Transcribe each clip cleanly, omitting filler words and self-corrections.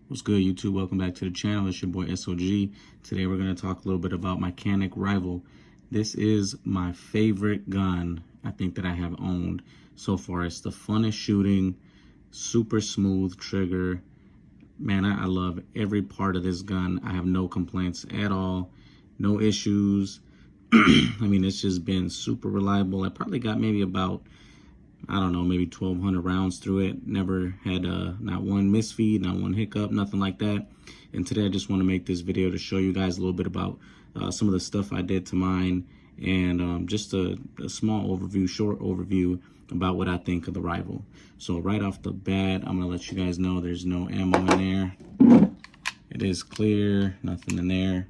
What's good, YouTube? Welcome back to the channel. It's your boy S.O.G. Today we're going to talk a little bit about my Canik Rival. This is my favorite gun I think that I have owned so far. It's the funnest shooting, super smooth trigger. Man, I love every part of this gun. I have no complaints at all, no issues. I mean, it's just been super reliable. I probably got maybe about, I don't know, maybe 1,200 rounds through it. Never had not one misfeed, not one hiccup, nothing like that. And today I just want to make this video to show you guys a little bit about some of the stuff I did to mine, and just a small overview, short overview about what I think of the Rival. So right off the bat, I'm gonna let you guys know there's no ammo in there. It is clear, nothing in there.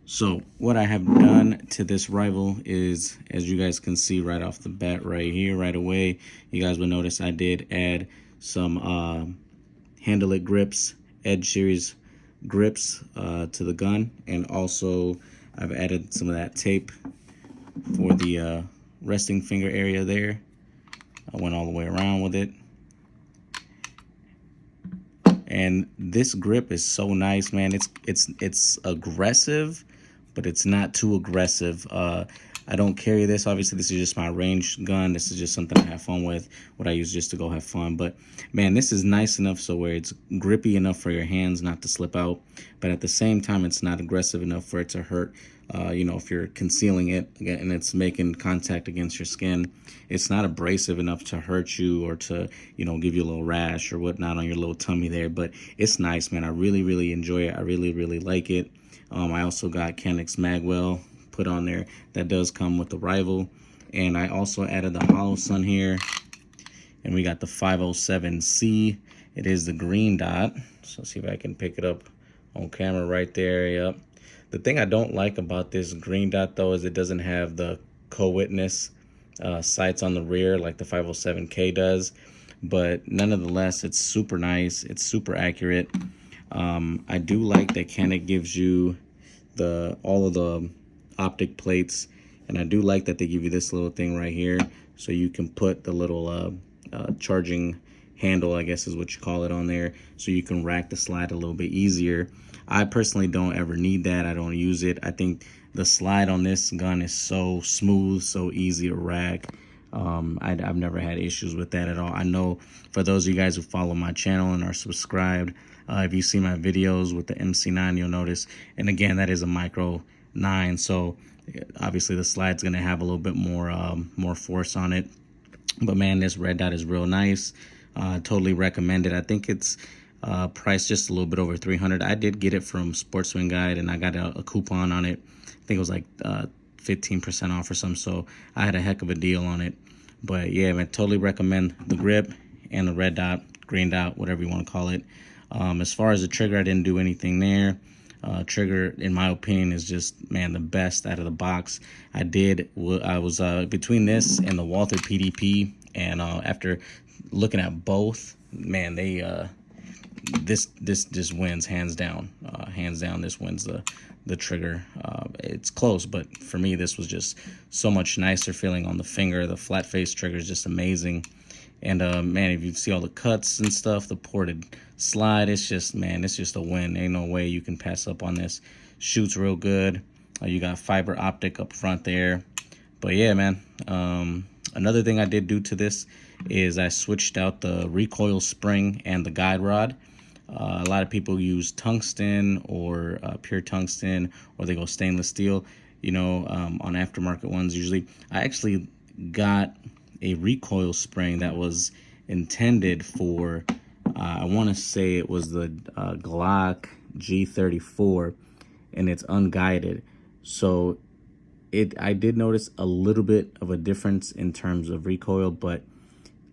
So what I have done to this Rival is, as you guys can see right off the bat right here, right away, you guys will notice I did add some handle it grips, Edge series grips to the gun, and also I've added some of that tape for the resting finger area there. I went all the way around with it. And this grip is so nice, man. It's aggressive, but it's not too aggressive. I don't carry this. Obviously, this is just my range gun. This is just something I have fun with, what I use just to go have fun. But man, this is nice enough so where it's grippy enough for your hands not to slip out, but at the same time, it's not aggressive enough for it to hurt. You know, if you're concealing it and it's making contact against your skin, it's not abrasive enough to hurt you or to, you know, give you a little rash or whatnot on your little tummy there. But it's nice, man. I really enjoy it. I really like it. I also got Canik's Magwell put on there. That does come with the Rival. And I also added the Hollow Sun here. And we got the 507C. It is the green dot. So let's see if I can pick it up on camera right there. Yep. The thing I don't like about this green dot though is it doesn't have the co-witness sights on the rear like the 507K does. But nonetheless, it's super nice. It's super accurate. I do like that Canik gives you all of the optic plates, and I do like that they give you this little thing right here so you can put the little charging handle, I guess is what you call it, on there, so you can rack the slide a little bit easier. I personally don't ever need that. I don't use it. I think the slide on this gun is so smooth, so easy to rack. I've never had issues with that at all. I know for those of you guys who follow my channel and are subscribed, if you see my videos with the MC9, you'll notice, and again, that is a micro 9, so obviously the slide's gonna have a little bit more force on it. But man, this red dot is real nice. Totally recommend it. I think it's priced just a little bit over 300. I did get it from Sportsman Guide, and I got a coupon on it. I think it was like 15% off or something, so I had a heck of a deal on it. But yeah, man, totally recommend the grip and the red dot, green dot, whatever you want to call it. As far as the trigger, I didn't do anything there. Trigger, in my opinion, is just, man, the best out of the box. I was between this and the Walther PDP, and after looking at both, man, this just wins hands down. Hands down, this wins the trigger. It's close, but for me, this was just so much nicer feeling on the finger. The flat face trigger is just amazing. And man, if you see all the cuts and stuff, the ported slide, it's just, man, it's just a win. Ain't no way you can pass up on this. Shoots real good. You got fiber optic up front there. But yeah, man, another thing I did do to this is I switched out the recoil spring and the guide rod. A lot of people use tungsten or pure tungsten, or they go stainless steel, you know, on aftermarket ones usually. I actually got a recoil spring that was intended for, I want to say it was the Glock G34, and it's unguided. So I did notice a little bit of a difference in terms of recoil, but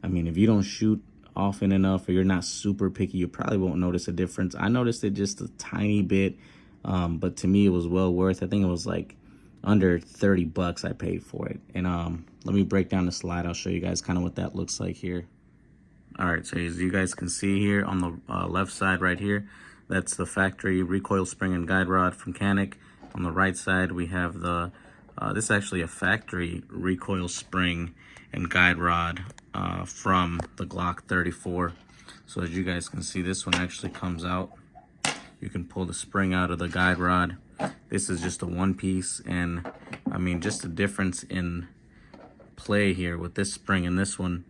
I mean, if you don't shoot often enough or you're not super picky, you probably won't notice a difference. I noticed it just a tiny bit, but to me it was well worth. I think it was like under 30 bucks I paid for it. And let me break down the slide. I'll show you guys kind of what that looks like here. All right, so as you guys can see here on the left side right here, that's the factory recoil spring and guide rod from Canik. On the right side, we have this is actually a factory recoil spring and guide rod from the Glock 34. So as you guys can see, this one actually comes out. You can pull the spring out of the guide rod. This is just a one piece, and I mean, just the difference in play here with this spring and this one.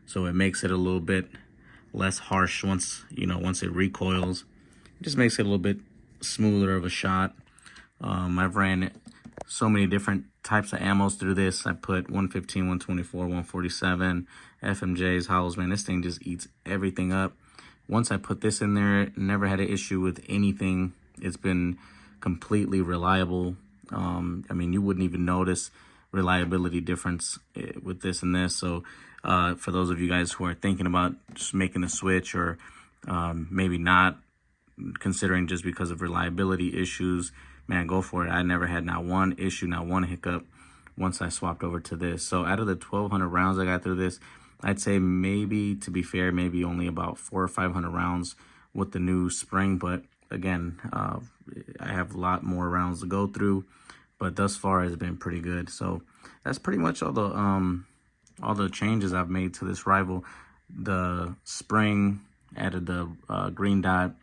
So it makes it a little bit less harsh once, you know, once it recoils. It just makes it a little bit smoother of a shot. I've ran so many different types of ammos through this. I put 115, 124, 147, FMJs, hollows. Man, this thing just eats everything up. Once I put this in there, never had an issue with anything. It's been completely reliable. I mean, you wouldn't even notice reliability difference with this and this. So for those of you guys who are thinking about just making a switch, or maybe not considering just because of reliability issues, man, go for it. I never had not one issue, not one hiccup once I swapped over to this. So out of the 1,200 rounds I got through this, I'd say maybe, to be fair, maybe only about 400 or 500 rounds with the new spring. But again, I have a lot more rounds to go through, but thus far it's been pretty good. So that's pretty much all the changes I've made to this Rival. The spring, added the green dot,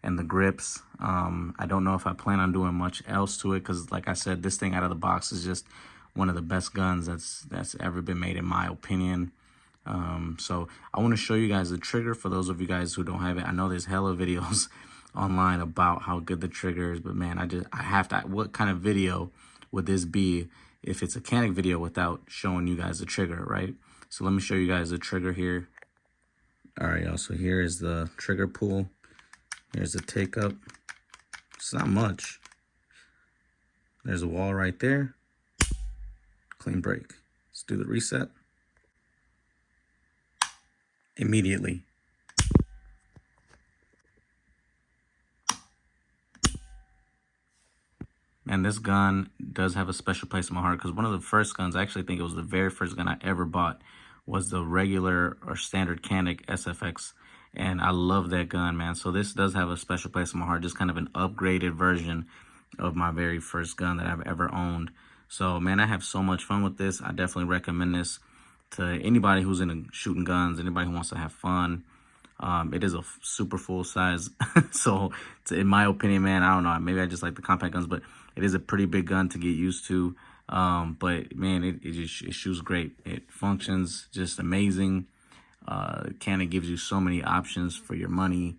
and the grips. I don't know if I plan on doing much else to it, because like I said, this thing out of the box is just one of the best guns that's ever been made, in my opinion. So I want to show you guys the trigger for those of you guys who don't have it. I know there's hella videos online about how good the trigger is, but man, I have to, what kind of video would this be if it's a Canik video without showing you guys the trigger, right? So let me show you guys the trigger here. All right, y'all, so here is the trigger pull. Here's the take up. It's not much. There's a wall right there. Clean break. Let's do the reset. Immediately. Man, this gun does have a special place in my heart, because one of the first guns, I actually think it was the very first gun I ever bought, was the regular or standard Canik SFX. And I love that gun, man. So this does have a special place in my heart, just kind of an upgraded version of my very first gun that I've ever owned. So, man, I have so much fun with this. I definitely recommend this to anybody who's into shooting guns, anybody who wants to have fun. It is a super full size. So, in my opinion, man, I don't know, maybe I just like the compact guns, but it is a pretty big gun to get used to. But, man, it shoots great. It functions just amazing. Canik gives you so many options for your money.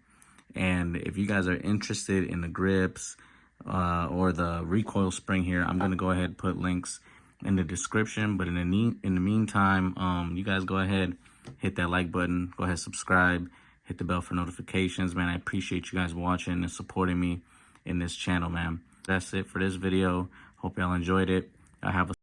And if you guys are interested in the grips or the recoil spring here, I'm going to go ahead and put links in the description. But in the meantime, you guys go ahead, hit that like button, go ahead, subscribe, hit the bell for notifications. Man, I appreciate you guys watching and supporting me in this channel, man. That's it for this video. Hope y'all enjoyed it. I have a